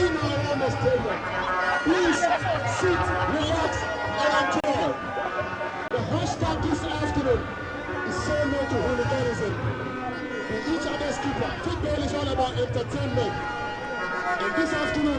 in and around the stadium. Please sit, relax, and enjoy. The hashtag this afternoon is "Say No to Hooliganism." We each other's keeper. Football is all about entertainment. And this afternoon,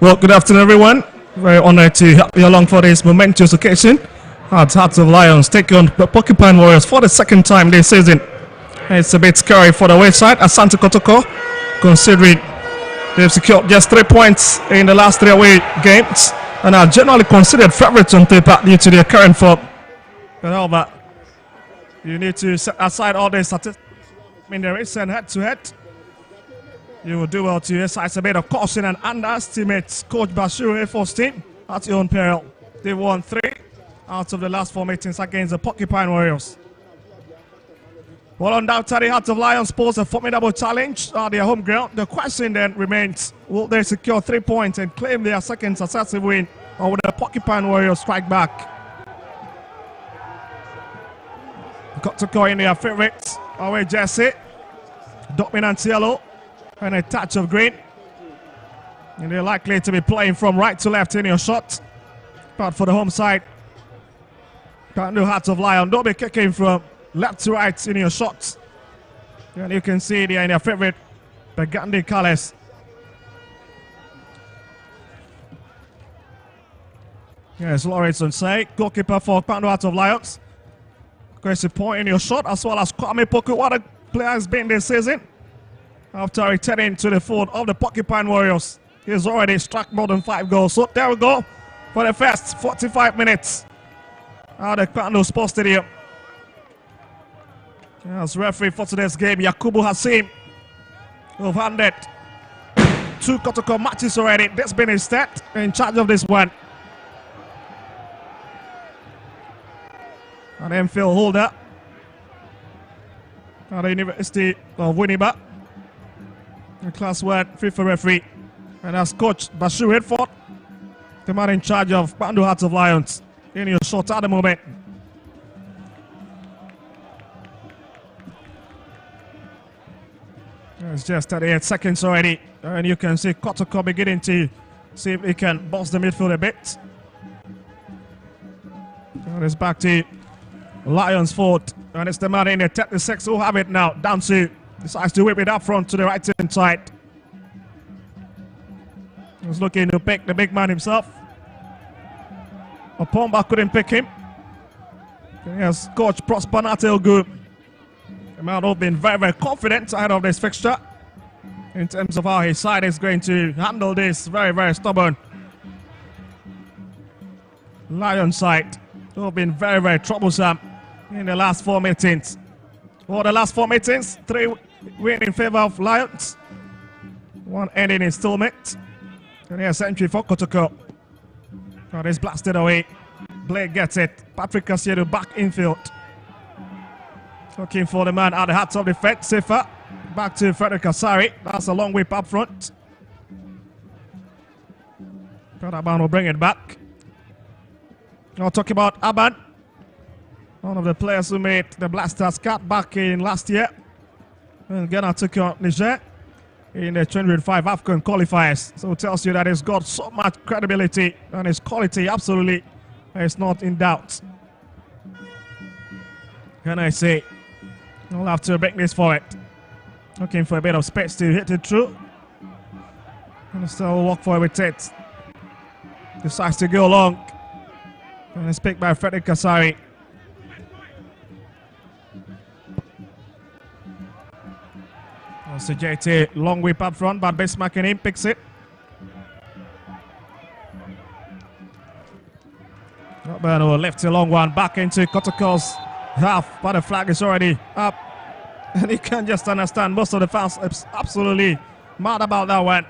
well, good afternoon, everyone. Very honored to have you along for this momentous occasion. Hearts of Lions take on the Porcupine Warriors for the second time this season. It's a bit scary for the away side, asantekotoko, considering They've secured just 3 points in the last 3 away games and are generally considered favourites on paper due to their current form. However, you need to set aside all the statistics in the race and head-to-head. You will do well to exercise a bit of caution and underestimate Coach Bashiru A4's team at your own peril. They won 3 out of the last 4 meetings against the Porcupine Warriors. Well, undoubtedly, Hearts of Lions pose a formidable challenge at their home ground. The question then remains, will they secure 3 points and claim their second successive win, or will the Porcupine Warriors strike back? Kotoko in their favourites, away jersey, dominant yellow and a touch of green. And they're likely to be playing from right to left in your shot. But for the home side, can't do Hearts of Lions. Don't be kicking from left to right in your shots. And you can see they're in their favourite burgundy colours. Yes, Lawrence on side, goalkeeper for Hearts of Lions. Crazy point in your shot, as well as Kwame Poku. What a player has been this season. After returning to the fold of the Porcupine Warriors, he's already struck more than 5 goals. So there we go for the first 45 minutes at the Kwando Sports Stadium. As referee for today's game, Yakubu Hassim, who've handed 2 Kotoko matches already. That's been his stat in charge of this one. An MPhil holder at the University of Winnipeg. The Class 1 FIFA referee. And as Coach Bashiru Redford, the man in charge of Kwando Hearts of Lions, in your shot at the moment. It's just 38 seconds already. And you can see Kotoko beginning to see if he can boss the midfield a bit. And it's back to Lions fought, and it's the man in the 36 who have it now. Dansu decides to whip it up front to the right hand side. He's looking to pick the big man himself. Opomba couldn't pick him. Yes, Coach Prosper Natelgu. The man who's been very, very confident ahead of this fixture in terms of how his side is going to handle this very, very stubborn Lions side. Who've been very, very troublesome in the last 4 meetings. For the last 4 meetings, 3 win in favor of Lions, 1 ending in stalemate. And here's entry for Kotoko. Oh, this blasted away. Blake gets it. Patrick Casiedo back infield. Looking for the man at the heart of the defense. Safer. Back to Frederick Asari. That's a long whip up front. But Aban will bring it back. I'll talk about Aban, one of the players who made the Blasters cut back in last year. And Ghana took on Niger in the 2025 AFCON qualifiers. So it tells you that he's got so much credibility and his quality absolutely is not in doubt. Can I say, we'll have to break this for it. Looking for a bit of space to hit it through. And still walk forward with it. Decides to go long. And it's picked by Frederick Kasari. So JT, long whip up front, but Bismarck in him picks it. Roberto left a long one back into Kotoko's half, but the flag is already up. And you can just understand most of the fans are absolutely mad about that one.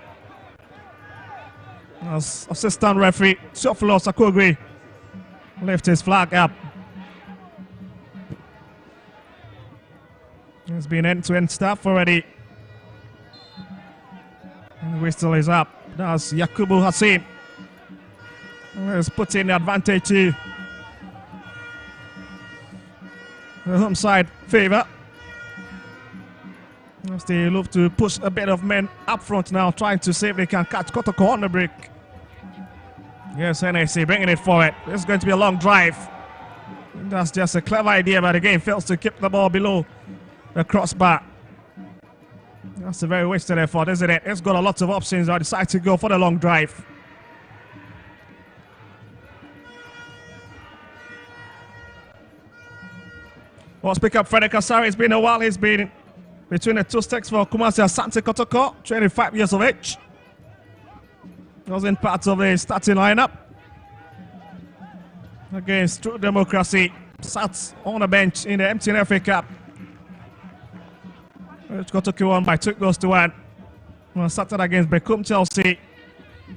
As assistant referee Sofolo Sakogri left his flag up. It's been end-to-end stuff already. And the whistle is up. That's Yakubu Hassim. Let's put in the advantage to the home side favor. As they look to push a bit of men up front now, trying to see if they can catch Kotoko on the break. Yes, NAC bringing it forward. This is going to be a long drive. That's just a clever idea, but the game fails to keep the ball below the crossbar. That's a very wasted effort, isn't it? It's got a lot of options. I decide to go for the long drive. Well, speak up, Frederick Asari. It's been a while. He's been between the two sticks for Kumasi Asantekotoko, 25 years of age. Wasn't part of the starting lineup against True Democracy. Sat on the bench in the MTN FA Cup. Kotoko won by 2-1. Started against Beckham Chelsea.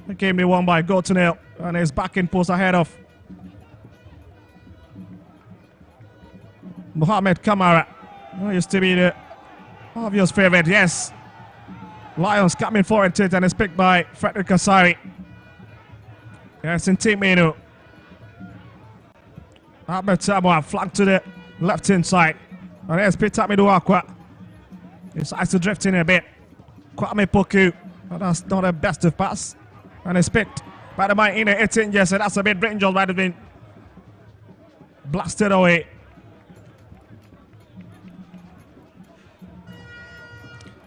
The game they won by 0-0. And is back in post ahead of Mohamed Kamara. Used to be the obvious favorite, yes. Lions coming forward to it and is picked by Frederick Kasari. Yes, in team menu. Ahmed Samoa flanked to the left hand side. And there's Peter Miduakwa. He decides to drift in a bit. Kwame Poku. But that's not the best of pass. And it's picked by the man in the 18 years. So that's a bit Britton Jones might have been blasted away.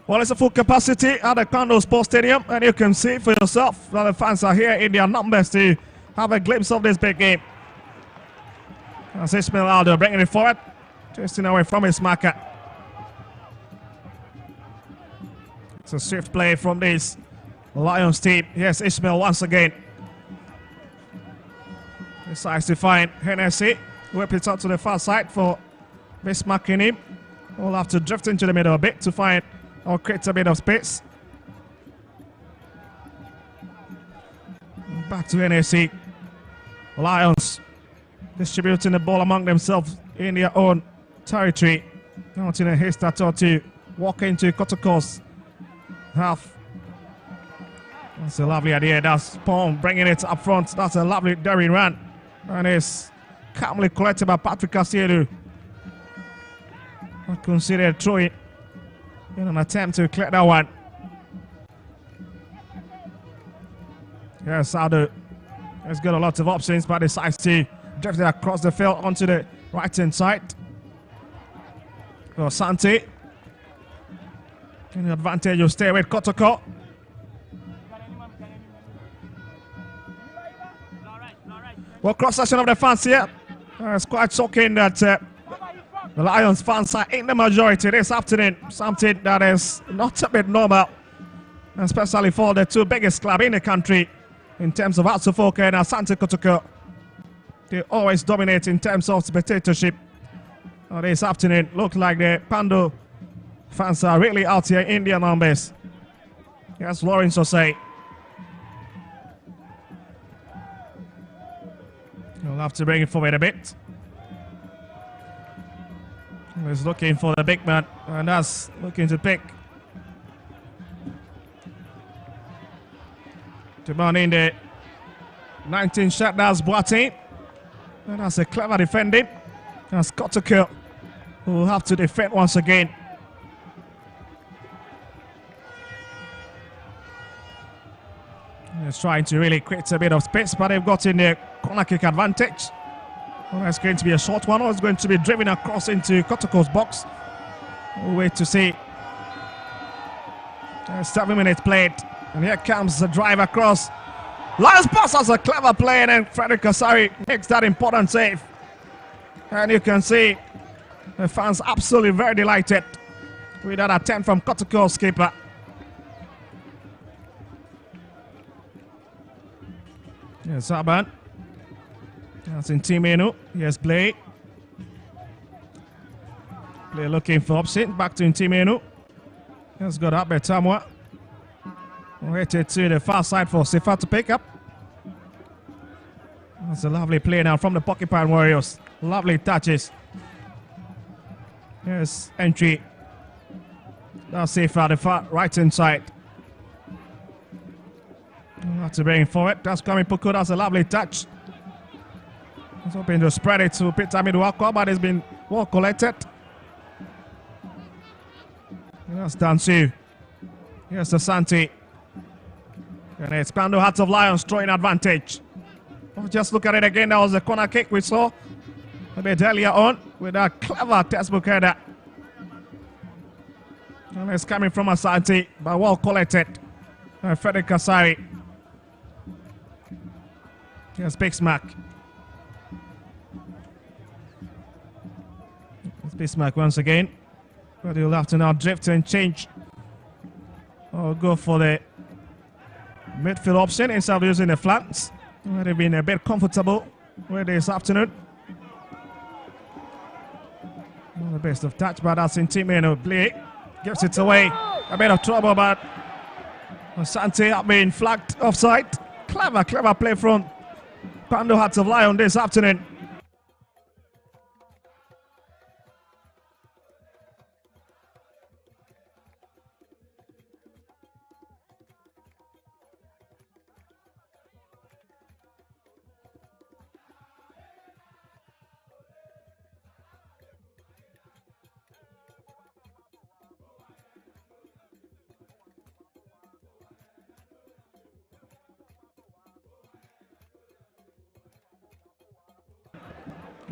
Well, it's a full capacity at the Kando Sports Stadium, and you can see for yourself that the fans are here in their numbers to have a glimpse of this big game. As Ismail Aldo bringing it forward, twisting away from his marker. It's a swift play from this Lions team. Yes, Ismail once again decides to find Hennessy. Whip it out to the far side for mismarking him. We'll have to drift into the middle a bit to find or create a bit of space. Back to Hennessy. Lions distributing the ball among themselves in their own territory. Not in a haste at all to walk into Kotoko's half. That's a lovely idea. That's Pong bringing it up front. That's a lovely daring run. And it's calmly collected by Patrick Casiedu. Considered throwing in an attempt to clear that one. Yes, Aldo has got a lot of options, but decides to drift it across the field onto the right hand side. For Santi. Any advantage, you stay with Kotoko. Well, cross section of the fans here. It's quite shocking that the Lions fans are in the majority this afternoon. Something that is not a bit normal, especially for the two biggest clubs in the country in terms of Asantekotoko and asantekotoko. They always dominate in terms of spectatorship. This afternoon, look like the Pando fans are really out here in their numbers. Yes, Lawrence will say. You'll have to bring it forward a bit. He's looking for the big man, and that's looking to pick. Demanding the 19 shot, that's Boateng. And that's a clever defending. That's Kotoko, who will have to defend once again. He's trying to really create a bit of space, but they've got in the corner kick advantage. Well, that's going to be a short one, or it's going to be driven across into Kotoko's box. We'll wait to see. 7 minutes played, and here comes the drive across. Lions pass as a clever play, and then Frederick Kasari makes that important save. And you can see the fans absolutely very delighted with that attempt from Kotoko's keeper. Yes, Aban. That's in team menu. Yes, Blay. Blay looking for option. Back to in team menu. Has got up by Tamwa. Waited to the far side for Sefa to pick up. That's a lovely play now from the Porcupine Warriors. Lovely touches. Yes, entry. That's Sefa, the far right hand side. Have to bring it forward. That's coming Poku. That's a lovely touch. He's hoping to spread it to Peter Miduakwa, but it's been well collected. That's Dansu. Here's the Santi. And it's Pando Hearts of Lions throwing advantage. Oh, just look at it again. That was the corner kick we saw a bit earlier on with that clever textbook header. And it's coming from Asante, but well collected. Frederick Kasari. Here's Bismarck. It's Bismarck once again. But he'll have to now drift and change. Or go for the midfield option instead of using the flanks, where they've been a bit comfortable with this afternoon. Not the best of touch, but that's in teammate play. Gives it away. A bit of trouble, but Asante have been flagged offside. Clever play from Pando Hearts of Lion this afternoon.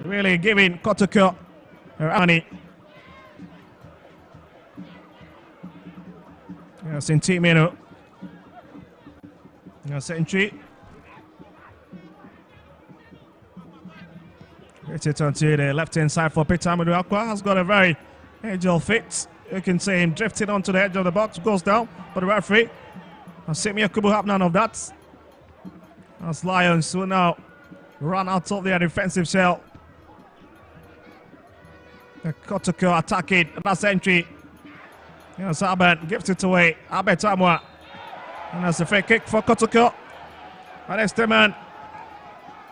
Really giving Kotoko money. Yes, in team minute. Yes, entry. Gets it onto the left-hand side for Peter Amadou. Has got a very agile fit. You can see him drifting onto the edge of the box, goes down, but the referee. Simi Yakubu have none of that. As Lions will now run out of their defensive shell. Kotoko attacking, that's entry. Yes, Aben gives it away. Abed Tamwa. And that's a free kick for Kotoko. And it's the man.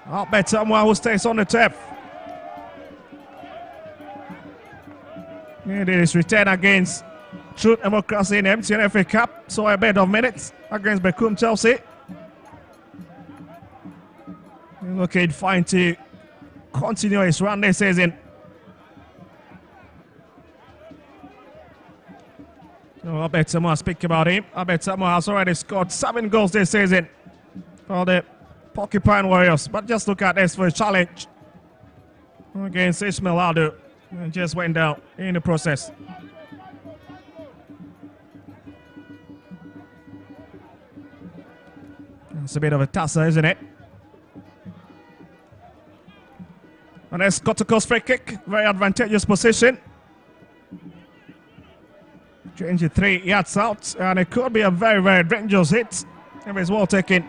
Abed Tamwa who stays on the turf. It is return against Truth Democracy in the MTN FA Cup. So a bit of minutes against Bekum Chelsea. Looking fine to continue his run this season. Abed Tamwa, speak about him. Abed Tamwa has already scored 7 goals this season for the Porcupine Warriors. But just look at this for a challenge against Ismail Aldo. And just went down in the process. It's a bit of a tussle, isn't it? And there's Kotoko's free kick. Very advantageous position. Change it 3 yards out. And it could be a very, very dangerous hit if it's well taken.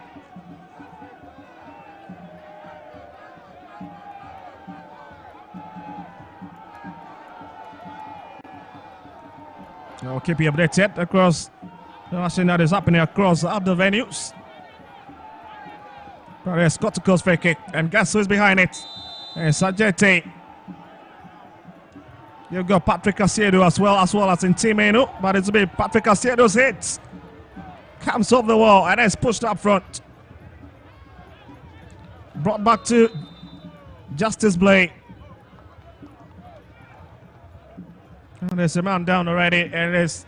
I'll keep you updated across the action that is happening across other venues. But there's Kotoko's free kick. And guess who's behind it? It's Sajete. You've got Patrick Asiedo as well as in Team Enu. But it's been Patrick Asiedo's hit. Comes off the wall and is pushed up front. Brought back to Justice Blay. And there's a man down already, and it's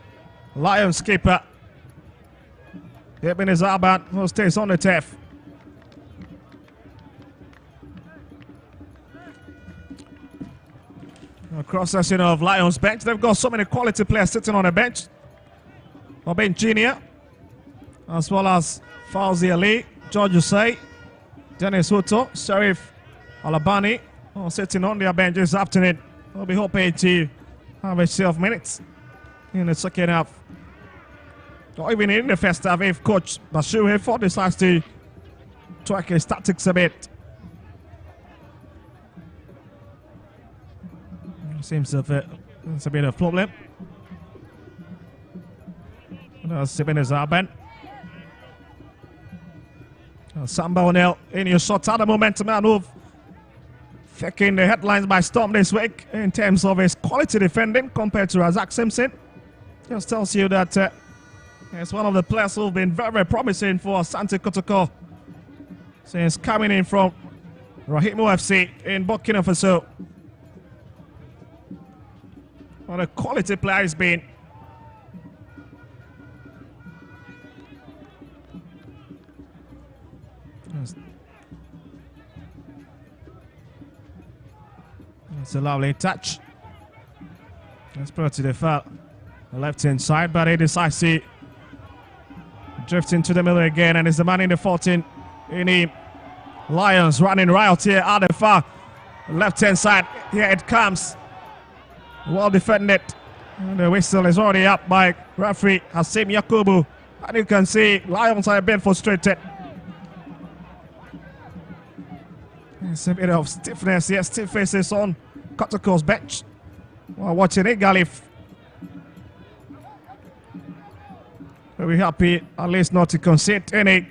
Lions keeper. Ibn Zaban who stays on the turf. Cross session of Lions bench. They've got so many quality players sitting on the bench. Obin Jr., as well as Fauzi Ali, George Usai, Dennis Huto, Sheriff Alabani, all sitting on their bench this afternoon. We'll be hoping to have a share of minutes in the second half. Or even in the first half if Coach Bashir Hayford decides to tweak his tactics a bit. Seems it's a bit of a problem. That's Ibn Zaban. Samba O'Neill in your shots at the momentum and move. Taking the headlines by storm this week in terms of his quality defending compared to Razak Simpson. Just tells you that he's one of the players who've been very, very promising for asantekotoko since coming in from Rahimu FC in Burkina Faso. What a quality player he's been. It's a lovely touch. Let's put it to the far left-hand side, but he decides to drift into the middle again, and it's the man in the 14 in the Lions running riot here at the far left-hand side. Here it comes. Well defended. And the whistle is already up by referee Hasim Yakubu. And you can see Lions are a bit frustrated. There's a bit of stiffness, yes, stiff faces on Kotoko's bench. While watching it, Galif. Very happy at least not to concede any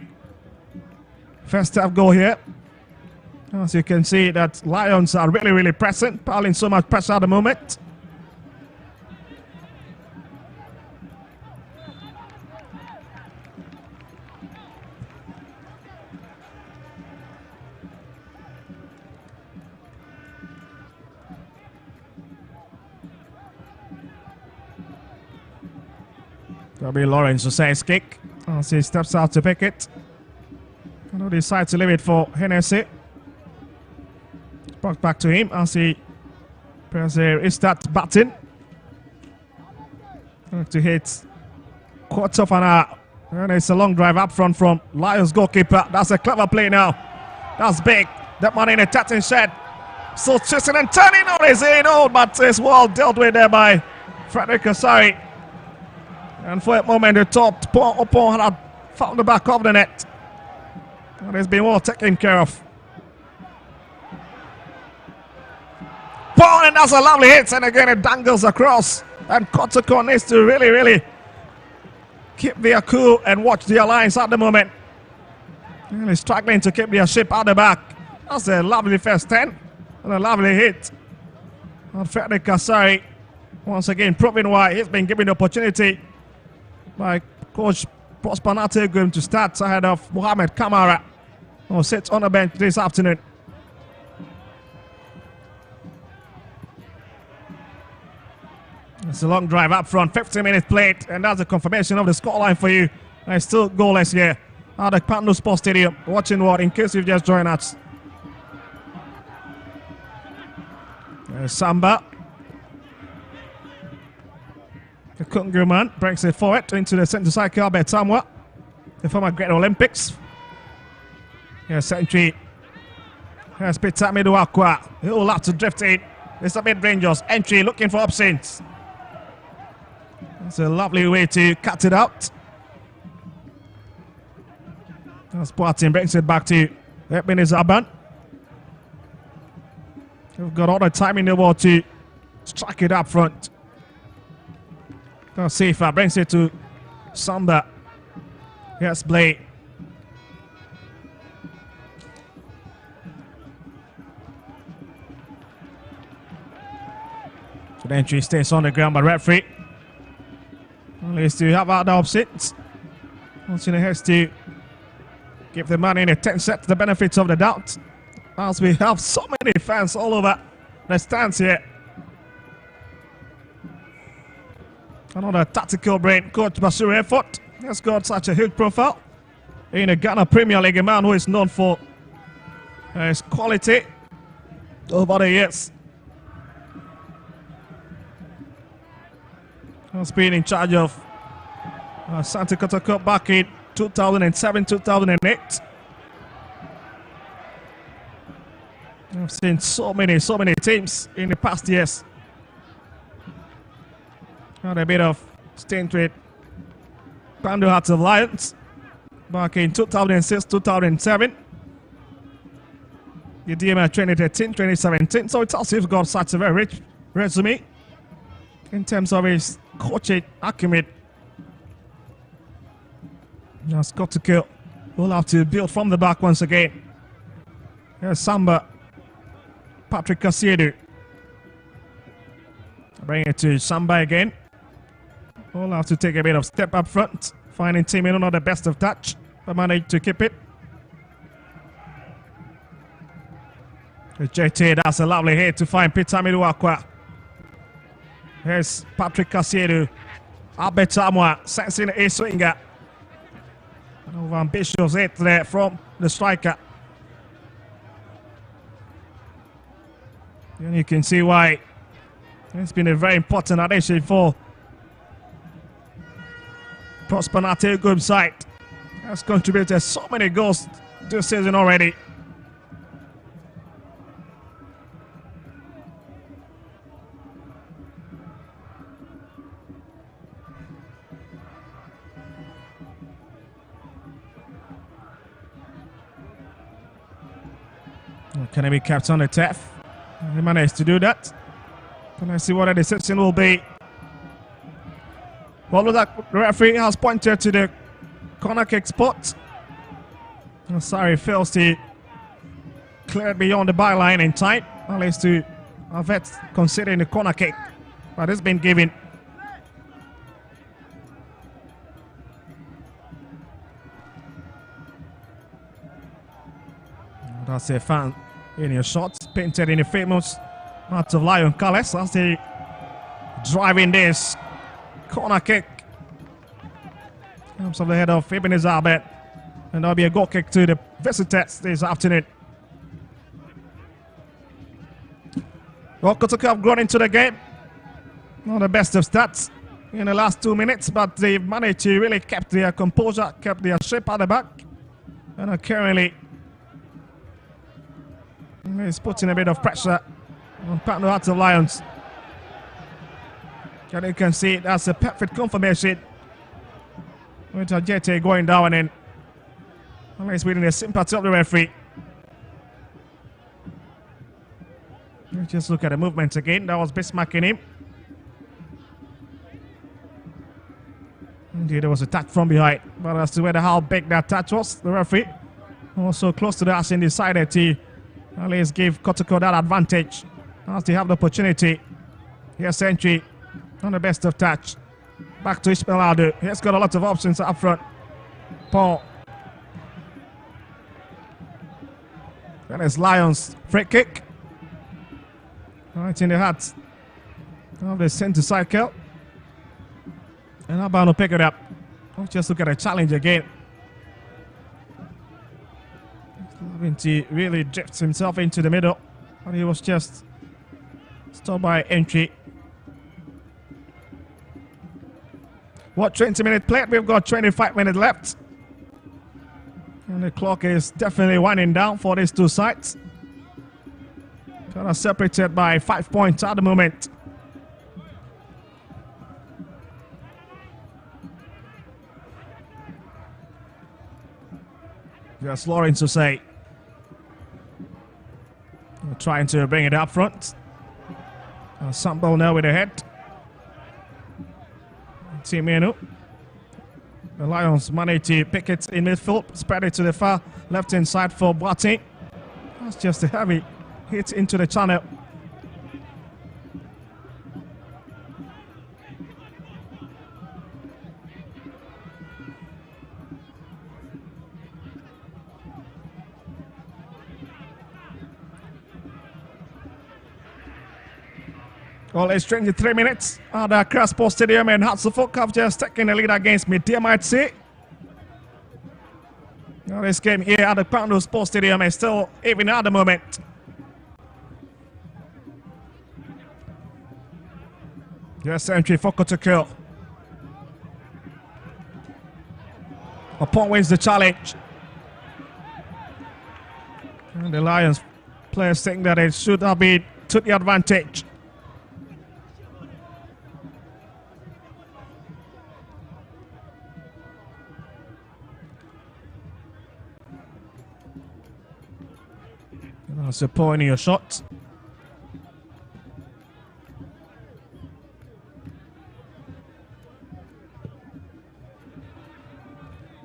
first half goal here. As you can see that Lions are really pressing, piling so much pressure at the moment. That'll be Lawrence Jose's kick as he steps out to pick it. And decides to leave it for Hennessy. Brought back to him as he presses his start button. To hit quarter of an hour. And it's a long drive up front from Lions goalkeeper. That's a clever play now. That's big. That man in a tatting shed. So twisting and turning on his in, but it's well dealt with there by Frederick Asari. And for a moment, the top opponent had found the back of the net. And it's been well taken care of. And that's a lovely hit, and again it dangles across. And Kotoko needs to really keep their cool and watch their lines at the moment. Really struggling to keep their ship at the back. That's a lovely first 10 and a lovely hit. And Frederick Asari once again proving why he's been given the opportunity by Coach Prosper Nategum to start ahead of Mohamed Kamara, who sits on the bench this afternoon. It's a long drive up front, 50 minutes played, and that's the confirmation of the scoreline for you. And it's still goalless here at the Pando Sports Stadium. Watching what, in case you've just joined us. There's Samba. The Kungu man brings it forward into the centre cycle. Albert Samoa, the former Great Olympics. Here's Century. Here's Peter Miduakwa. He'll have to drift in. It's a bit dangerous. Entry looking for options. It's a lovely way to cut it out. As Boateng brings it back to Ebenezer Aban. They've got all the time in the world to strike it up front. Sifa brings it to Samba. Here's Blake. So the entry stays on the ground by referee. At least to have out the opposite. Once has to give the man in a 10 set the benefits of the doubt. As we have so many fans all over the stands here. Another tactical brain, Coach Basiru Effort has got such a huge profile in the Ghana Premier League, a man who is known for his quality over the years. Has been in charge of asantekotoko back in 2007, 2008. I've seen so many teams in the past years. Had a bit of stint with Pando Hearts of Lions back in 2006, 2007. The DMA 2013, 2017. So it also has got such a very rich resume in terms of his coaching acumen. Just got to kill. We'll have to build from the back once again. Here's Samba. Patrick Kasiedu. Bring it to Samba again. We'll have to take a bit of step up front. Finding Timino not the best of touch, but managed to keep it. JT, that's a lovely hit to find Peter Miduakwa. Here's Patrick Kasiedu. Albert Samoa sensing a swinger. An ambitious hit there from the striker. And you can see why it's been a very important addition for Prosper Nategum's side. Has contributed so many goals this season already. Can he be kept on the turf? He managed to do that. Can I see what the decision will be? Well, look, that the referee has pointed to the corner kick spot. Sorry, fails to clear it beyond the byline in time. At least to avert considering the corner kick. But it's been given. That's a fan in your shot, painted in the famous Heart of Lion colours as they drive in this corner kick. Comes off the head of Ibn Zabet. And there'll be a goal kick to the visitors this afternoon. Well, Kotoko have grown into the game. Not the best of stats in the last 2 minutes, but they've managed to really keep their composure, kept their shape at the back. And are currently he's putting a bit of pressure on Partner Hearts of Lions. And you can see that's a perfect confirmation with Ajete going down and he's winning the sympathy of the referee. Just look at the movement again. That was Bismarcking him. Indeed, there was a touch from behind. But as to whether how big that touch was, the referee also close to the action decided to at least give Kotoko that advantage as they have the opportunity. Here's entry on the best of touch. Back to Ismail Adu. He's got a lot of options up front. Paul. That is Lions free kick. Right in the heart of the centre cycle. And Albano pick it up. Let's just look at the challenge again. He really drifts himself into the middle, but he was just stopped by entry. What, 20 minutes played? We've got 25 minutes left. And the clock is definitely winding down for these two sides. Kind of separated by 5 points at the moment. Just Lawrence to say. Trying to bring it up front. Sample now with the head. Timenu. The Lions managed to pick it in midfield, spread it to the far left-hand side for Boateng. That's just a heavy hit into the channel. Well, it's 23 minutes at the Accra Sports Stadium, and Hearts of Oak have just taken the lead against Media, might say. Now this game here at the Pando Sports Stadium is still even at the moment. Yes, entry for Kotoko. Upon wins the challenge. And the Lions players think that it should have been to the advantage. That's a point in your shot.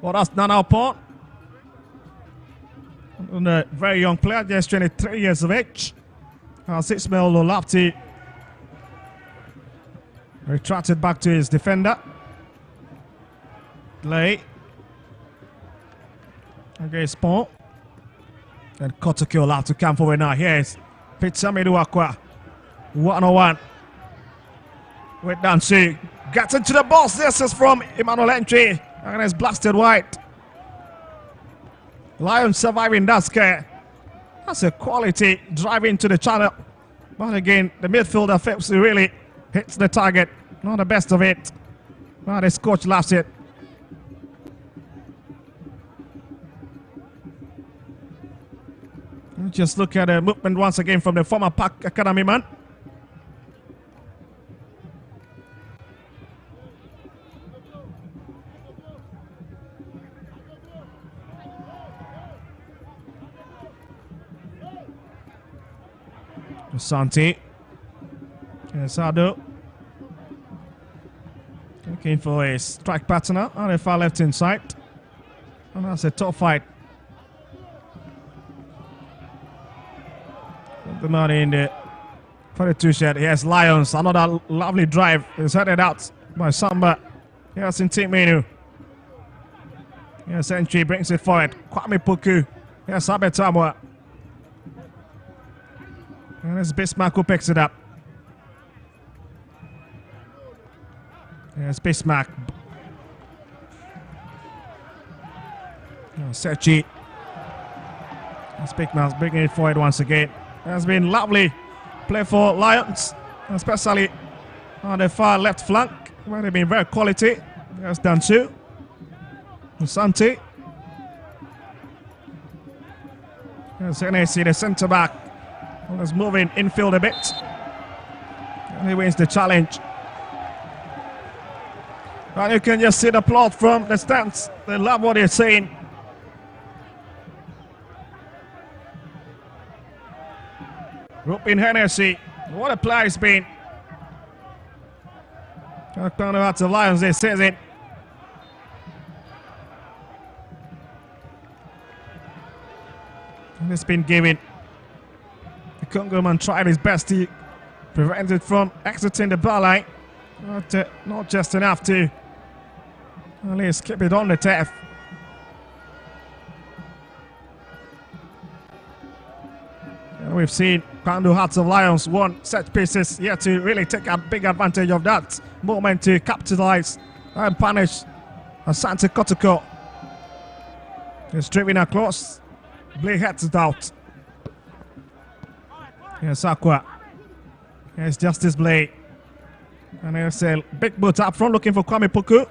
Well, that's Nana Port. A very young player, just 23 years of age. Ismail Lolapti retracted back to his defender. Lay against Paul. And Kotoko will have to come forward now. Here's Pitsamidu Akwa. 1-on-1 with Dancy. Gets into the box. This is from Emmanuel Entry. And it's blasted wide. Lions surviving that scare. That's a quality drive into the channel. But again, the midfielder Phipps really hits the target. Not the best of it. But his coach laughs it. Just look at the movement once again from the former Park Academy man. Asante. Yes, Ado. Looking for a strike partner on the far left hand side. And that's a tough fight. The man in the 42 shirt. Yes, Lions. Another lovely drive is headed out by Samba. Yes, in team menu. Yes, entry brings it forward. Kwame Poku. Yes, Abetamwa. And it's Bismarck who picks it up. Yes, Bismarck. Sechi. Yes, Bigman's bringing it forward once again. It has been lovely play for Lions, especially on the far left flank, where they've been very quality. Yes, Dansu. Asante. Yes, NAC, the centre back. Is moving infield a bit. And he wins the challenge. And you can just see the plot from the stands. They love what they're saying. Rupin Hennessy. What a player he's been. Kind of out to Lions, they says it. And it's been given. The Congo man tried his best to prevent it from exiting the bar line. Not just enough to at least keep it on the turf. And we've seen Kando Hearts of Lions won set pieces yet to really take a big advantage of that moment to capitalize and punish asantekotoko. He's driven across. Blade heads it out. Yes, Aqua. Yes, Justice Blade. And there's a big boot up front looking for Kwame Poku.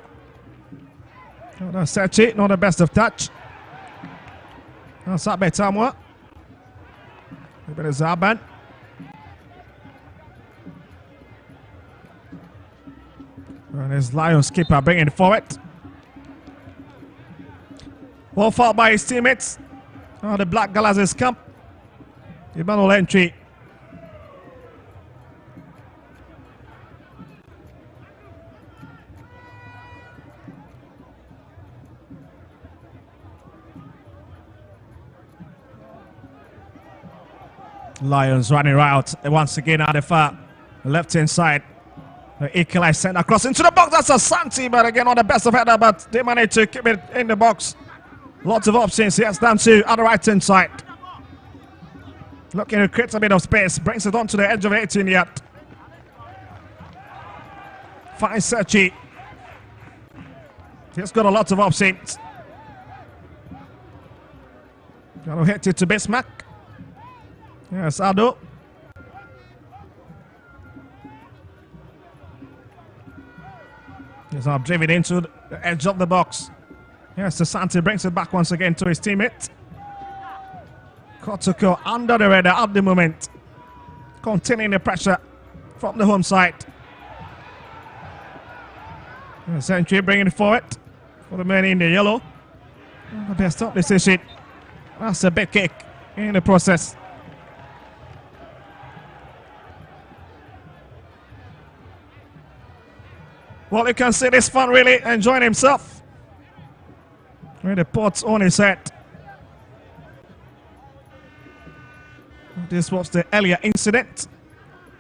That's Sechi, not the best of touch. That's Abetamwa. A bit of Zaban. And there's Lions keeper bringing it forward. Well fought by his teammates. The Black Galazes camp. Emmanuel entry. Lions running right out once again out the far left hand side. Equalize sent across into the box. That's Asante, but again on the best of header, but they managed to keep it in the box. Lots of options. Yes, down to on the right hand side. Looking to create a bit of space. Brings it on to the edge of 18 yard. Finds Sechi. He's got a lot of options. Got to hit it to Bismarck. Yes, Ado. He's now driven into the edge of the box. Yes, Asante brings it back once again to his teammate. Kotoko under the radar at the moment. Containing the pressure from the home side. Century bringing it forward for the men in the yellow. The best of decision. That's a big kick in the process. Well, you can see this fan really enjoying himself. With the pots on his head. This was the earlier incident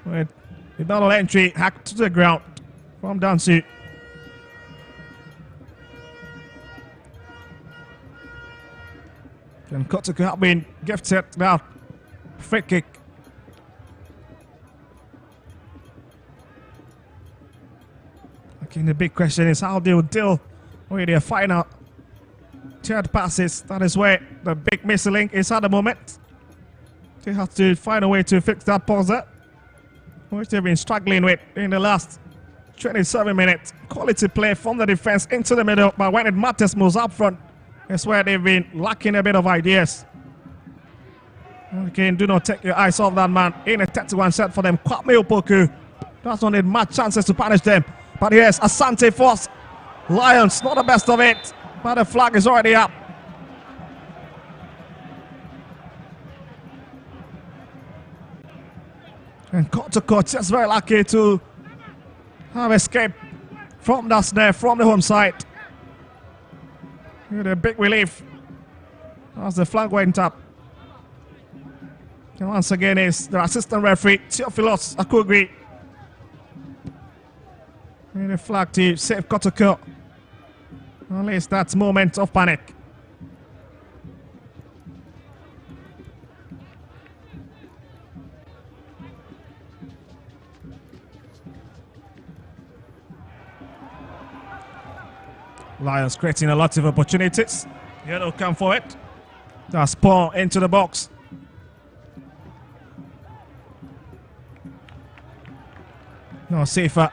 where the battle entry hacked to the ground from Dansu. And Kotoko have been gifted that free kick. Okay, the big question is how they will deal with their final third passes. That is where the big missing link is at the moment. They have to find a way to fix that pause, which they've been struggling with in the last 27 minutes. Quality play from the defense into the middle, but when it matters most up front, that's where they've been lacking a bit of ideas. Okay, do not take your eyes off that man. In a 31 set for them, Kwame Opoku. That's not need much chances to punish them. But yes, Asante force. Lions, not the best of it, but the flag is already up. And Kotoko just very lucky to have escaped from that snare from the home side. With a big relief as the flag went up. And once again is the assistant referee, Theophilos Akugri. With a flag to save Kotoko. At least that moment of panic. Lions creating a lot of opportunities. Here they'll come for it. That's Paul into the box. No safer.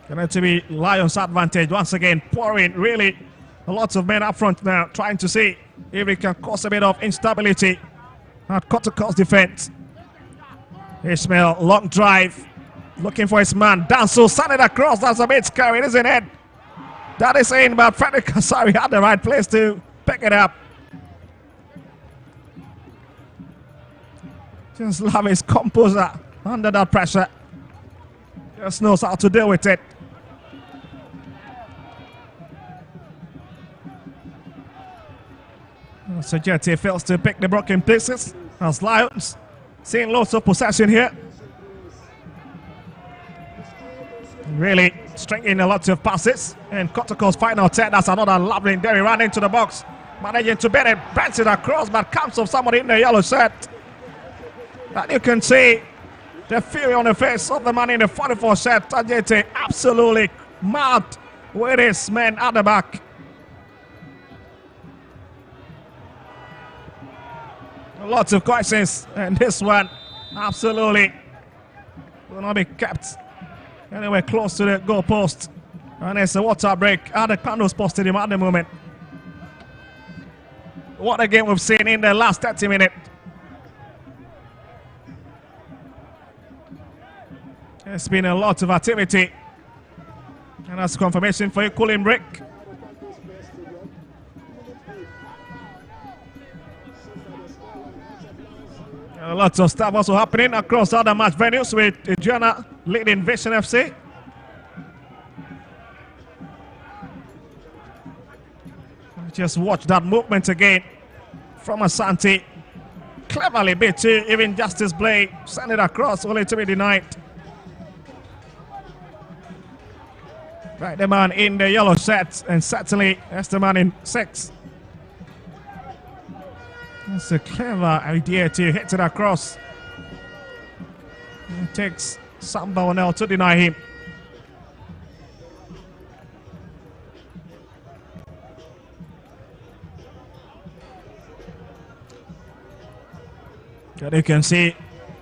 Going to be Lions' advantage once again. Pouring really a lot of men up front now, trying to see if it can cause a bit of instability at Kotoko's defense. Ishmael, long drive, looking for his man. Danso, send it across. That's a bit scary, isn't it? That is in, but Frederick Kasari had the right place to pick it up. Just love his composure under that pressure. Just knows how to deal with it. Sajeti fails to pick the broken pieces as Lions seeing lots of possession here. Really stringing a lot of passes. And Kotoko's final 10, that's another lovely Derry run into the box. Managing to beat it, bends it across, but comes from somebody in the yellow shirt. And you can see the fury on the face of the man in the 44 shirt. Tajete absolutely mad with his men at the back. Lots of questions, and this one absolutely will not be kept anywhere close to the goal post. And it's a water break at the Candles Post Stadium at the moment. What a game we've seen in the last 30 minutes. There's been a lot of activity, and that's confirmation for a cooling break. A lot of stuff also happening across other match venues with Adriana leading Vision FC. Just watch that movement again from Asante. Cleverly beat to even Justice Blake. Send it across, only to be denied. Right, the man in the yellow shirt, and certainly that's the man in 6. That's a clever idea to hit it across. It takes Samba Wanel to deny him. And you can see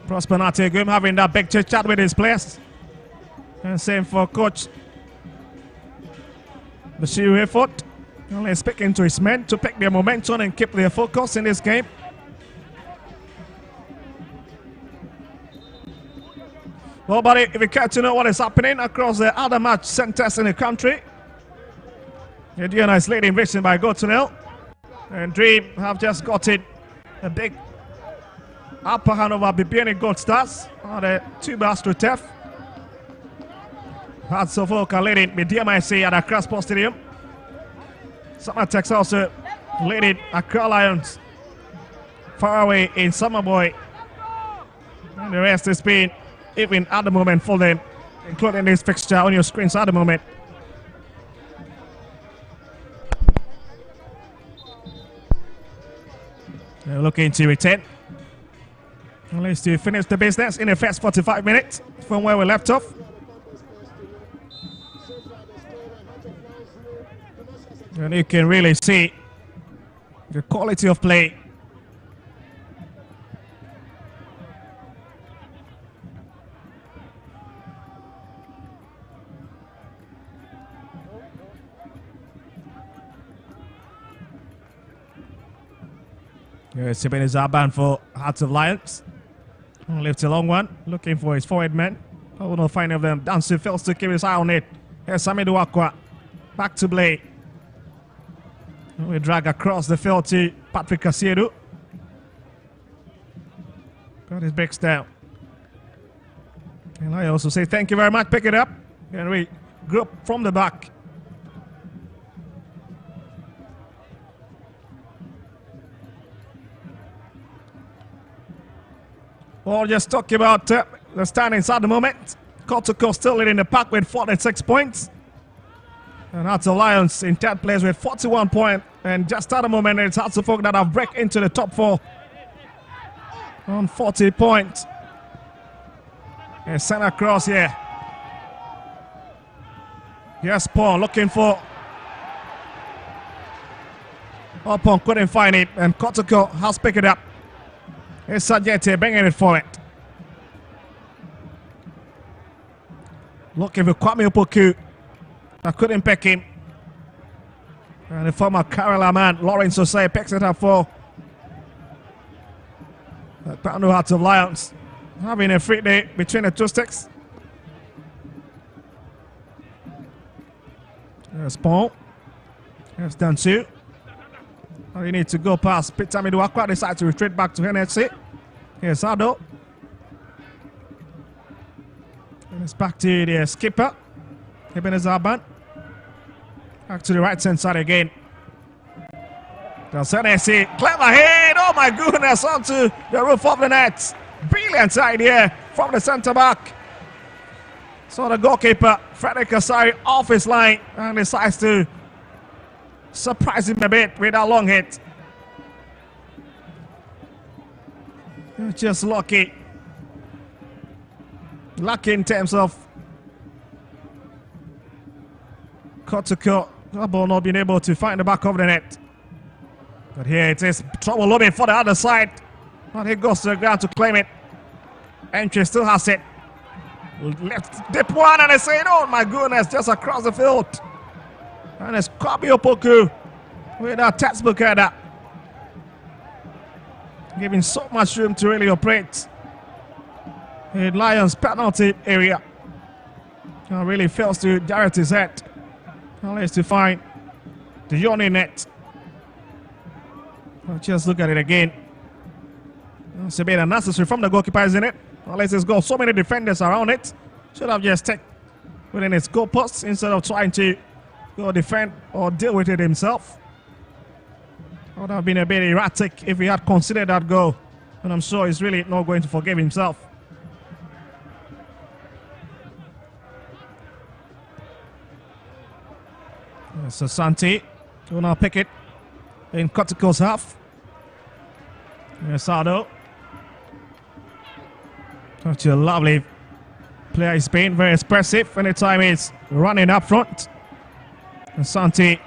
Prosper Nategum having that big chit chat with his players. And same for coach Bashir Hayford. Only speaking to his men to pick their momentum and keep their focus in this game. Well, buddy, if you care to know what is happening across the other match centers in the country, Indiana is leading Vision by goal to 0. And Dream have just got it a big upper hand over Bibiani Gold Stars on the 2 Astro Tef. Hearts of Oak are leading Mediama SC at Accra Sports Stadium. Samatex also leading Accra Lions far away in Summerboy. And the rest is being even at the moment for them, including this fixture on your screens at the moment. They're looking to retain. At least to finish the business in the first 45 minutes from where we left off. And you can really see the quality of play. Here's Ebenezer Aban for Hearts of Lions. Lifts a long one, looking for his forward man. I will not find any of them. Dancy fails to keep his eye on it. Here's Samidu Akwa. Back to Blay. We drag across the field to Patrick Kasiedu. Got it breaks down. And I also say thank you very much. Pick it up. And we group from the back. Well, just talking about the standings at the moment. Kotoko still leading the pack with 46 points. And that's the Lions in third place with 41 points. And just at the moment, it's Hatsufolk that have break into the top 4 on 40 points. And sent across here. Yes, Paul looking for. Upon couldn't find it, and Kotoko has picked it up. It's Sajete bringing it forward. Looking for Kwame Opoku. I couldn't pick him. And the former Kerala man, Lawrence Osei, picks it up for the Pando Hearts of Lions. Having a free day between the two sticks. There's Paul. There's Dansu. You need to go past Peter Miduakwa. Decides to retreat back to NFC. Here's Ado. And it's back to the skipper, Ebenezer Ban. Back to the right hand side again. That's NFC. Clever hit. Oh my goodness. Onto the roof of the net. Brilliant idea from the centre back. So the goalkeeper, Frederick Kasari, off his line and decides to surprise him a bit with that long hit. Just lucky. Lucky in terms of Kotoko. The ball not being able to find the back of the net. But here it is. Trouble looming for the other side. And he goes to the ground to claim it. Entry still has it. Left dip one and they say, oh my goodness, just across the field. And it's Kwame Opoku with a textbook header. Giving so much room to really operate in Lions penalty area. And really fails to direct his head. Unless to find the Yoni net. Well, just look at it again. It's a bit unnecessary from the goalkeeper, isn't it? Unless it's got so many defenders around it. Should have just taken within its goal post instead of trying to go defend or deal with it himself. Would have been a bit erratic if he had considered that goal. And I'm sure he's really not going to forgive himself. So Santi will now pick it in Kotoko's half. Yes, Ado. Such a lovely player he's been, very expressive anytime he's running up front. Asante.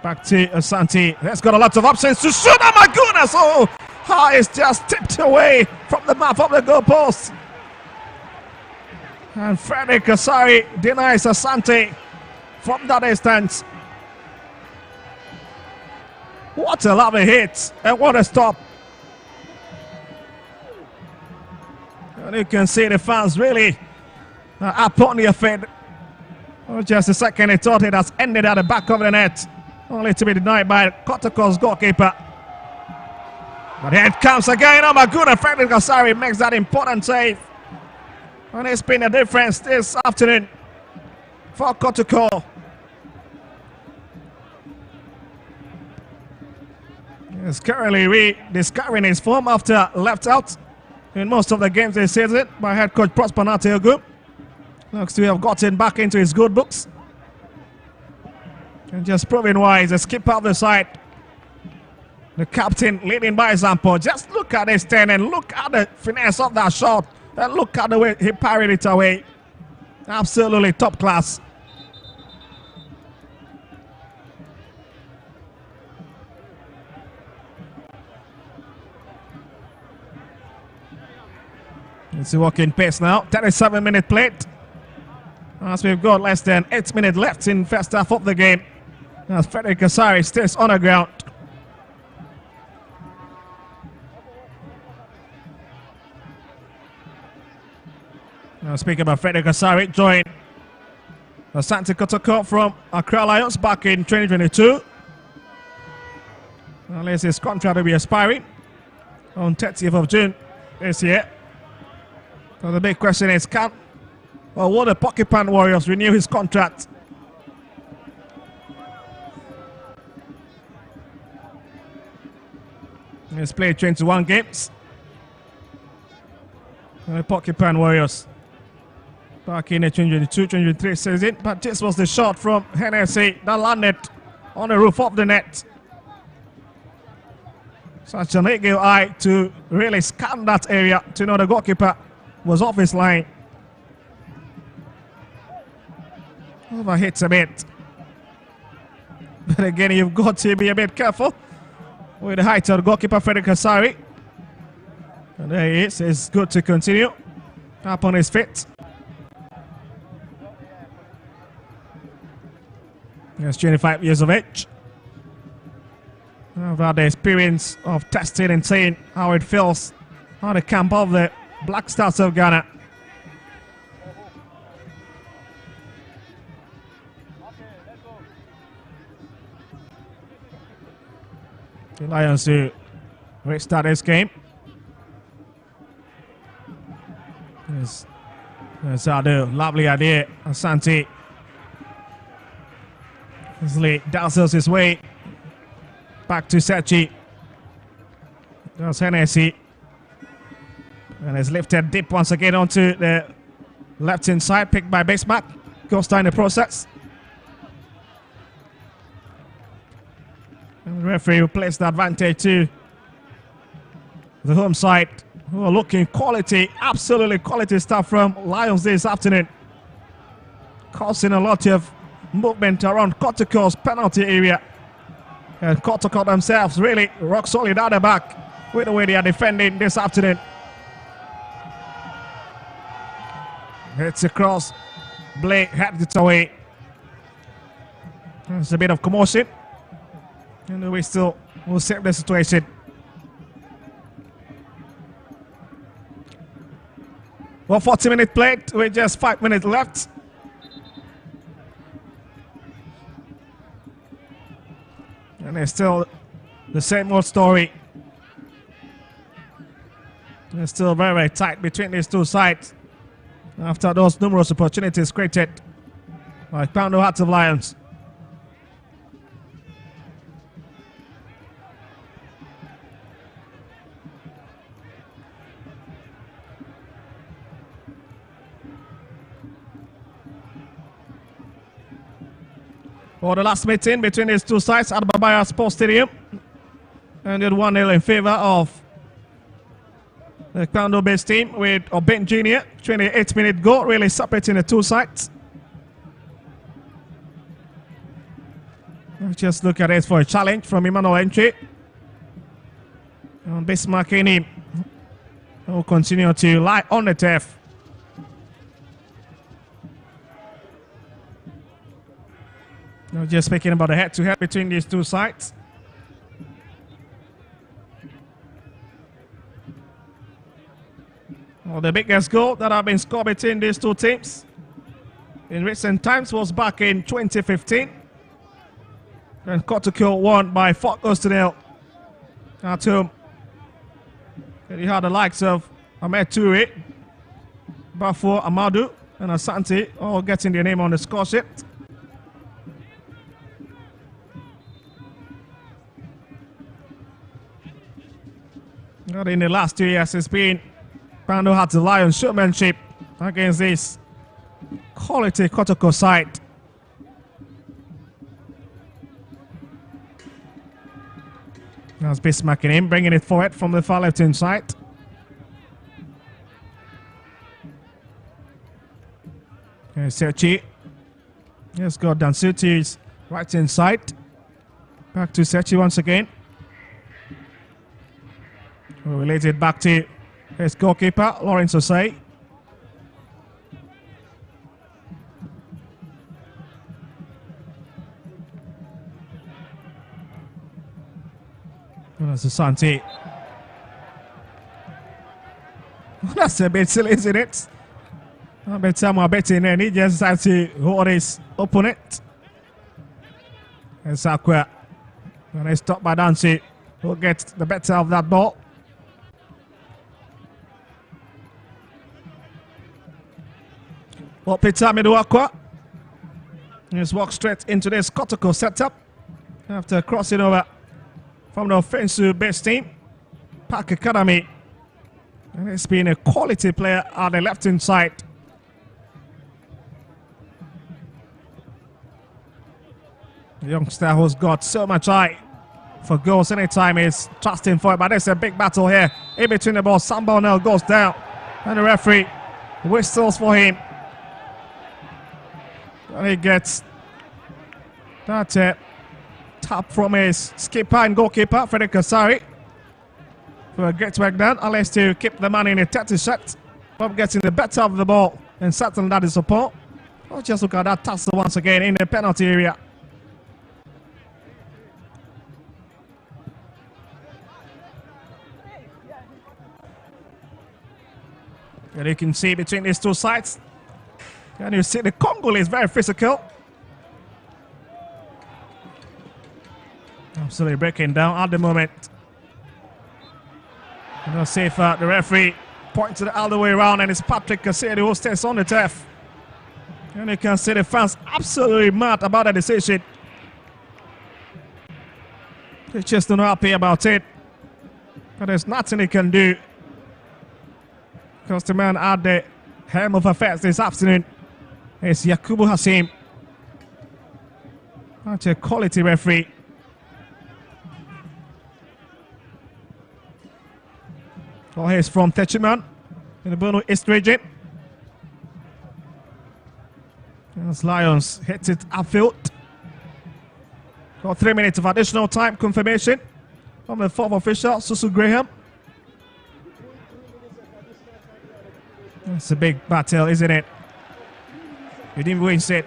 Back to Asante. He's got a lot of options to shoot. Oh my goodness! Oh, how it's just tipped away from the mouth of the goalpost. And Frederick Kasari denies Asante from that distance. What a lovely hit and what a stop. And you can see the fans really up on the affair. Oh, just a second, he thought it has ended at the back of the net. Only to be denied by Kotoko's goalkeeper. But here it comes again. Oh my goodness, Frederick Kasari makes that important save. And it's been a difference this afternoon for Kotoko. He's currently rediscovering his form after left out in most of the games this season by head coach Prosper Nateogu. Looks to have gotten back into his good books. And just proving why he's a skipper of the side. The captain leading by example. Just look at his turn and look at the finesse of that shot. And look at the way he parried it away. Absolutely top class. It's a walking pace now. 37-minute plate. As we've got less than 8 minutes left in first half of the game. As Frederick Kasari stays on the ground. Now speaking about Frederick Kasari, joined asantekotoko from Accra Lions back in 2022. Unless his contract will be expiring on 30th of June this year. So the big question is, will the Porcupine Warriors renew his contract? He's played 21 games. The Porcupine Warriors back in the 2022-2023 season, but this was the shot from Hennessy that landed on the roof of the net. Such an eagle eye to really scan that area to know the goalkeeper was off his line. Overhits a bit. But again, you've got to be a bit careful with the height of the goalkeeper, Frederick Hasari. And there he is. It's good to continue. Up on his feet. He's 25 years of age. I've had the experience of testing and seeing how it feels on the camp of the Black Stars of Ghana. The Lions to restart this game. That's the lovely idea. Asante easily dazzles his way back to Sechi. There's Hennessy. And it's lifted deep once again onto the left-hand side, picked by Bismarck. Goes down the process. And the referee will place the advantage to the home side, who are looking quality, absolutely quality stuff from Lions this afternoon. Causing a lot of movement around Kotoko's penalty area. And Kotoko themselves really rock solid out the back with the way they are defending this afternoon. Hits across, Blake heads it away. There's a bit of commotion. And we still will save the situation. Well, 40 minutes played with just 5 minutes left. And it's still the same old story. It's still very, very tight between these two sides after those numerous opportunities created by Poundo Hearts of Lions. For the last meeting between these two sides at Babaya Sports Stadium, and it 1-0 in favor of the Poundo-based team with Obeng Jr. 28-minute goal, really separating the two sides. Let's just look at it for a challenge from Emmanuel Entry. And Bismarck in him will continue to lie on the turf. Now just speaking about the head-to-head between these two sides. Well, the biggest goal that have been scored between these two teams in recent times was back in 2015. And Kotoko won by 4-0 at home. And you had the likes of Ahmed Toure, Bafo Amadou, and Asante all getting their name on the score sheet. In the last 2 years, it's been Poundo Hearts of Lions showmanship against this quality Kotoko side. That's Bismarck in him, bringing it forward from the far left-hand side. Here's Sechi. Here's got Dansuti's right-hand side. Back to Sechi once again. We'll relate it back to his goalkeeper, Lawrence Osei. That's Asante. That's a bit silly, isn't it? I bet someone betting and he just has to hold his opponent. And Sakwa, when they stop by Dancy, who gets the better of that ball. Peter Meduakwa. He's walked straight into this Kotoko setup after crossing over from the offensive-based team, Park Academy. And it's been a quality player on the left-hand side. The youngster who's got so much eye for goals anytime he's trusting for it. But there's a big battle here in between the ball. Sambal now goes down. And the referee whistles for him. And he gets that tap from his skipper and goalkeeper, Frederick Kasari. For a great work done, unless to keep the man in a 30 shot from getting the better of the ball. And certainly that is support. Let's just look at that tussle once again in the penalty area. And you can see between these two sides. And you see the Congolese very physical. Absolutely breaking down at the moment. No safer. The referee points it all the way around, and it's Patrick Kasedi who stays on the turf. And you can see the fans absolutely mad about the decision. They're just not happy about it. But there's nothing he can do. Because the man at the helm of affairs this afternoon is Yakubu Hassim. Such a quality referee. Oh, he's from Techiman in the Bono East region. As Lions hits it upfield. Got 3 minutes of additional time confirmation from the fourth official, Susu Graham. It's a big battle, isn't it? You didn't win it.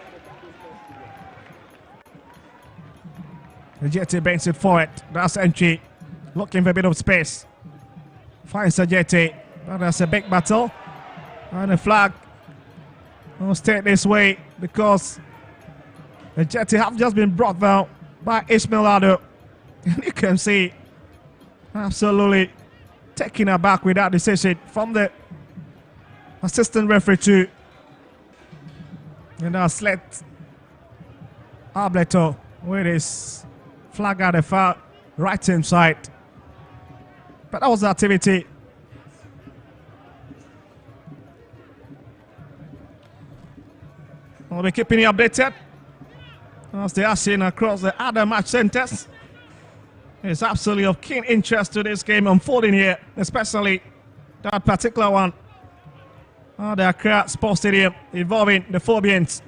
The Jetty banks it forward. That's entry. Looking for a bit of space. Finds the Jetty. But that's a big battle. And the flag will stay this way because the Jetty have just been brought down by Ismail Ado. And you can see absolutely taking aback with that decision from the assistant referee too. And that's let Ableto with his flag at the far right hand side. But that was the activity. We'll be keeping you updated as they are seen across the other match centers. It's absolutely of keen interest to this game unfolding here, especially that particular one. The Accra Sports Stadium involving the Phobians.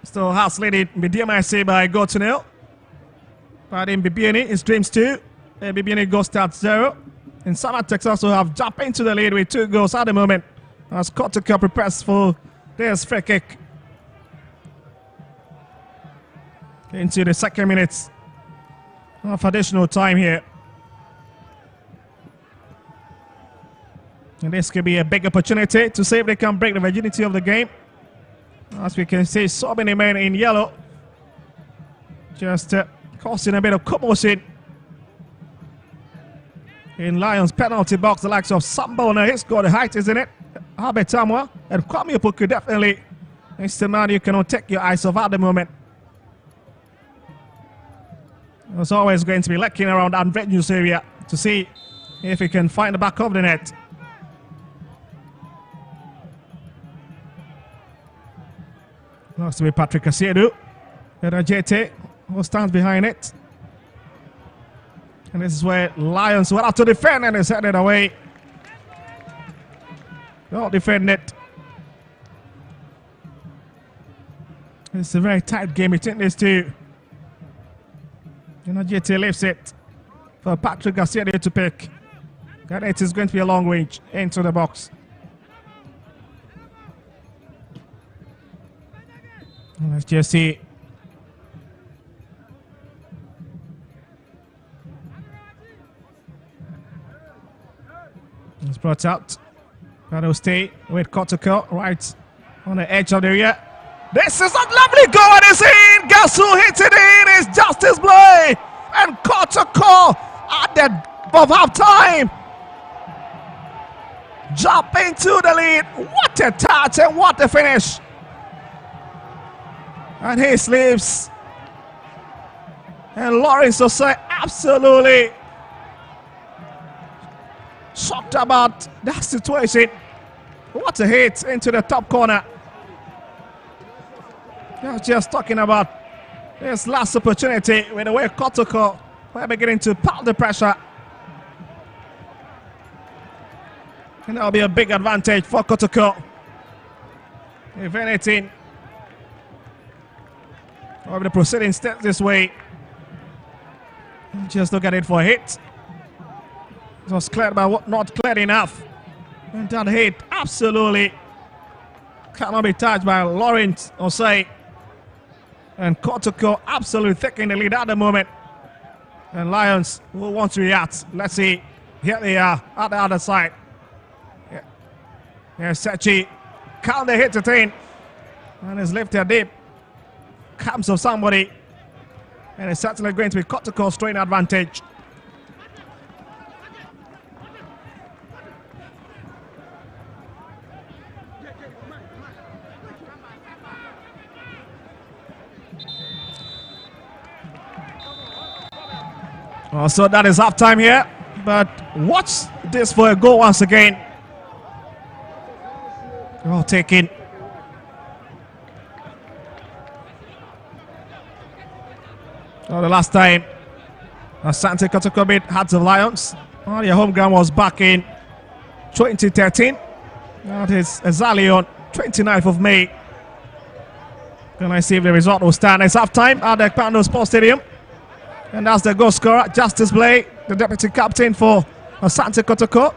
Still has leading BDMIC by goal to nil. But in Bibiani, it's Dreams 2. Bibiani goes to 0. And Samatex also have jumped into the lead with 2 goals at the moment. As Kotoko prepares for this free kick. Into the second minute of additional time here. And this could be a big opportunity to see if they can break the virginity of the game. As we can see, so many men in yellow. Just causing a bit of commotion. In Lions penalty box, the likes of Sambona, he's got the height, isn't it? Abetamwa and Kwame Opoku definitely. It's the man you cannot take your eyes off at the moment. There's always going to be lurking around that red news area to see if he can find the back of the net. Looks to be Patrick Asiedu. And JT who stands behind it. And this is where Lions were out to defend and is headed away. Don't defend it. It's a very tight game between these two. You know, JT lifts it for Patrick Asiedu to pick. And it is going to be a long range into the box. Let's just see. It's brought out. But will stay with Kotoko right on the edge of the area. This is a lovely goal and it's in. Guess who hit it in? It's Justice Blay and Kotoko at the above half time. jump into the lead. What a touch and what a finish. And he sleeps. And Lawrence Osei absolutely shocked about that situation. What a hit into the top corner. I was just talking about this last opportunity with the way Kotoko were beginning to pile the pressure. And that'll be a big advantage for Kotoko. If anything, or if the proceeding steps this way, just look at it for a hit. It was cleared but not cleared enough. And that hit absolutely cannot be touched by Lawrence Osei. And Kotoko absolutely taking the lead at the moment. And Lions will want to react. Let's see. Here they are at the other side. Here's Sechi. Count the hit it in. And it's lifted deep. Comes of somebody. And it's certainly going to be Kotoko's throwing advantage. So that is halftime here. But watch this for a goal once again. Oh, taking. Oh, the last time asantekotoko beat Hearts of Lions. Oh, their home ground was back in 2013. That is exactly on 29th of May. Gonna see if the result will stand. It's halftime at the Kpando Sports Stadium. And that's the goal scorer, Justice Blay, the deputy captain for asantekotoko.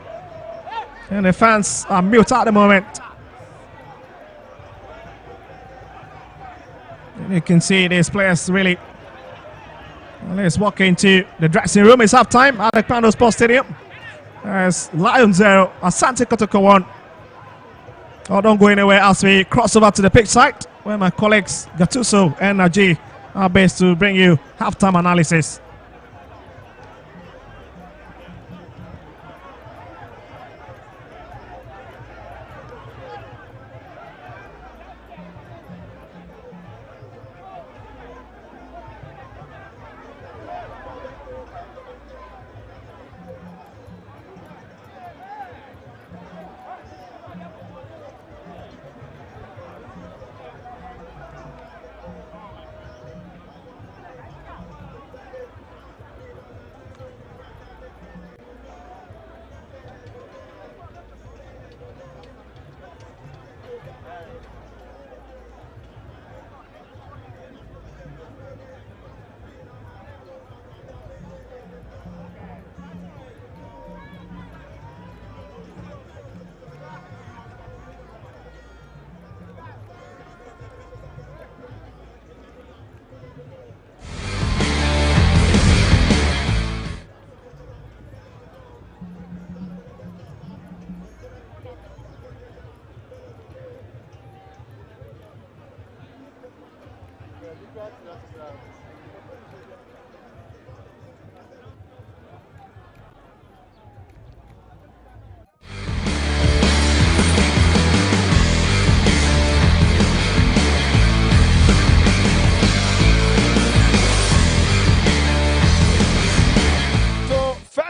And the fans are mute at the moment. And you can see these players really. Let's walk into the dressing room. It's halftime at the Kpando Sports Stadium. As Lions 0, asantekotoko 1. Oh, don't go anywhere as we cross over to the pitch side, where my colleagues Gattuso and Najee are based to bring you halftime analysis.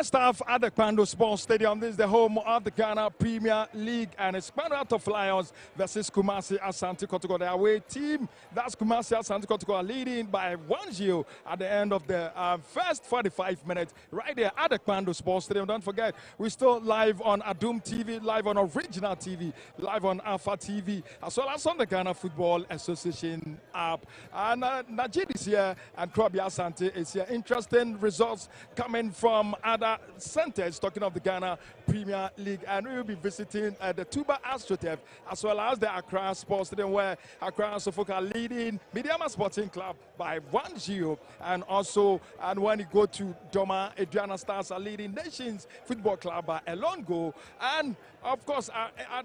Staff at the Kpando Sports Stadium. This is the home of the Ghana Premier League, and it's Kpando Out of Lions versus Kumasi asantekotoko. The away team, that's Kumasi asantekotoko, are leading by 1-0 at the end of the first 45 minutes, right there at the Kpando Sports Stadium. Don't forget, we're still live on Adum TV, live on Original TV, live on Alpha TV, as well as on the Ghana Football Association app. And Najee is here, and Krabi Asante is here. Interesting results coming from other centers, talking of the Ghana Premier League, and we will be visiting the Tuba AstroTurf as well as the Accra Sports Stadium, where Accra Suffolk are leading Midiama Sporting Club by 1-0, and also when you go to Doma, Adriana Stars are leading Nations Football Club by a long goal, and of course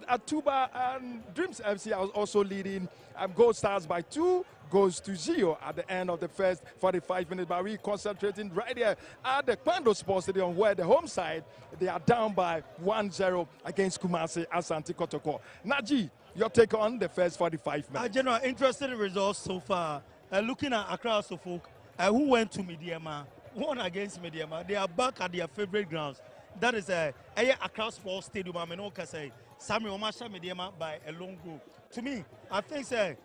at Tuba and Dreams FC are also leading Gold Stars by 2-0 at the end of the first 45 minutes. But we're concentrating right here at the Kpando Sports Stadium, where the home side, they are down by by 1-0 against Kumasi Asante Kotoko. Naji, your take on the first 45 minutes. General, interesting results so far. Looking at Accra Suffolk, who went to Mediama, won against Mediama. They are back at their favorite grounds. That is Accra Sports Stadium. I mean, okay, say Samuel Omasha Mediama by a long goal. To me, I think say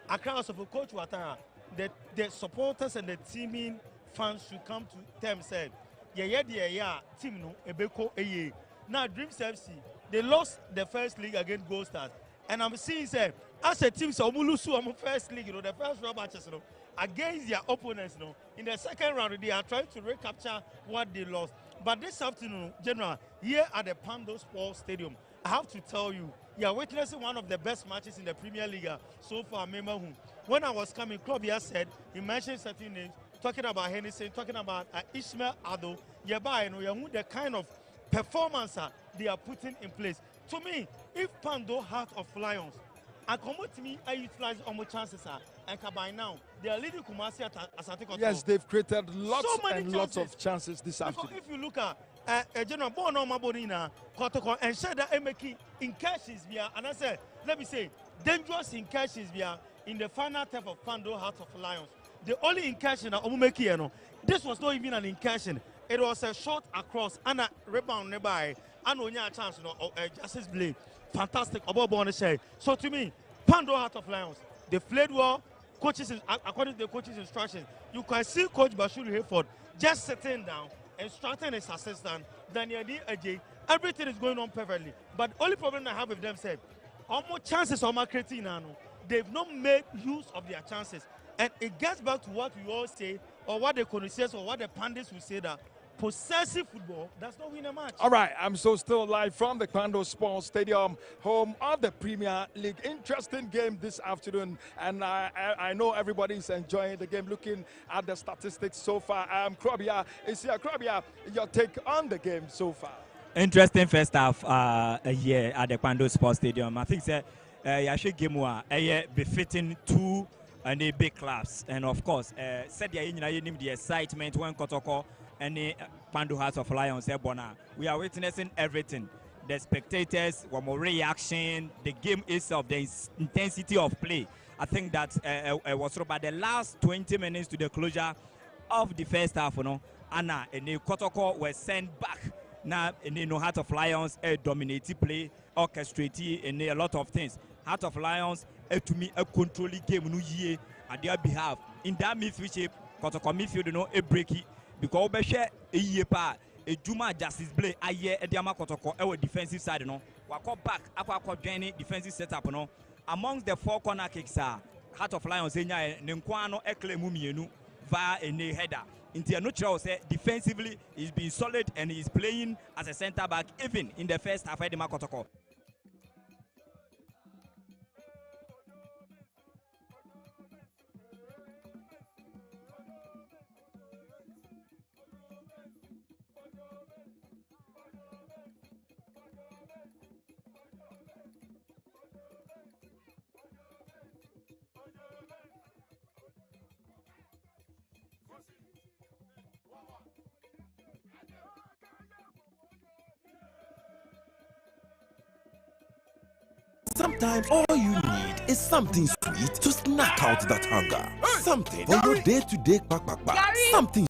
Accra Suffolk coach Watara, the supporters and the teaming fans should come to terms. Say, yeah, team no ebeko eye. Now Dreams FC, they lost the first league against Gold Stars, and I'm seeing say as a team so Omulusu on first league, the first round matches, against their opponents, in the second round they are trying to recapture what they lost. But this afternoon, General, here at the Pando Sports Stadium, I have to tell you, you are witnessing one of the best matches in the Premier League so far. When I was coming, Club here said, he mentioned certain names, talking about Hennessy, talking about Ishmael Ado, the kind of performance they are putting in place. To me, if Pando Heart of Lions, and come to me, I utilize all my chances, and by now, they are leading Kumasi at Asante Kotoko. Yes, they've created lots of chances this afternoon. If you look at General Bono Mabonina, Kotoko, and said that Emeki incursions via, and I said, let me say, dangerous incursions via in the final third of Pando Heart of Lions. The only incursion that Omumeki, this was not even an incursion. It was a shot across and a rebound nearby, and only a chance, Justice Blade. Fantastic, so to me, Pando Heart of Lions, they played well. Coaches, according to the coach's instructions, you can see Coach Bashir Hayford just sitting down, instructing his assistant, Daniel D. Ajay. Everything is going on perfectly. But the only problem I have with them said, almost chances are creating now. They've not made use of their chances. And it gets back to what we all say, or what the connoisseurs or what the pundits will say, that possessive football does not win a match. All right, I'm still live from the Pando Sports Stadium, home of the Premier League. Interesting game this afternoon, and I know everybody's enjoying the game. Looking at the statistics so far, Krobia is here. Krobia, your take on the game so far? Interesting first half here at the Pando Sports Stadium. I think Yashe game befitting two and the big clubs, and of course, said the excitement when Kotoko and the Pando House of Lions, we are witnessing everything. The spectators, one more reaction, the game itself, the intensity of play. I think that was about the last 20 minutes to the closure of the first half, Anna and the Kotoko were sent back. Now, Heart of Lions dominated play, orchestrated, and a lot of things. Heart of Lions, to me, a controlling game at their behalf. In that midfield shape, Kotoko midfield, a breaky. Because we share a year pa a Juma Justice Blade a year at Yama Kotoko our defensive side we call back aqua joining defensive setup amongst the four corner kicks Heart of Lions Nenkwano Ekle Mumienu via a header. Into a neutral say defensively he's been solid and he's playing as a center back even in the first half of the Kotoko. Sometimes all you need is something sweet to snack out that hunger. Something for your day-to-day back. Something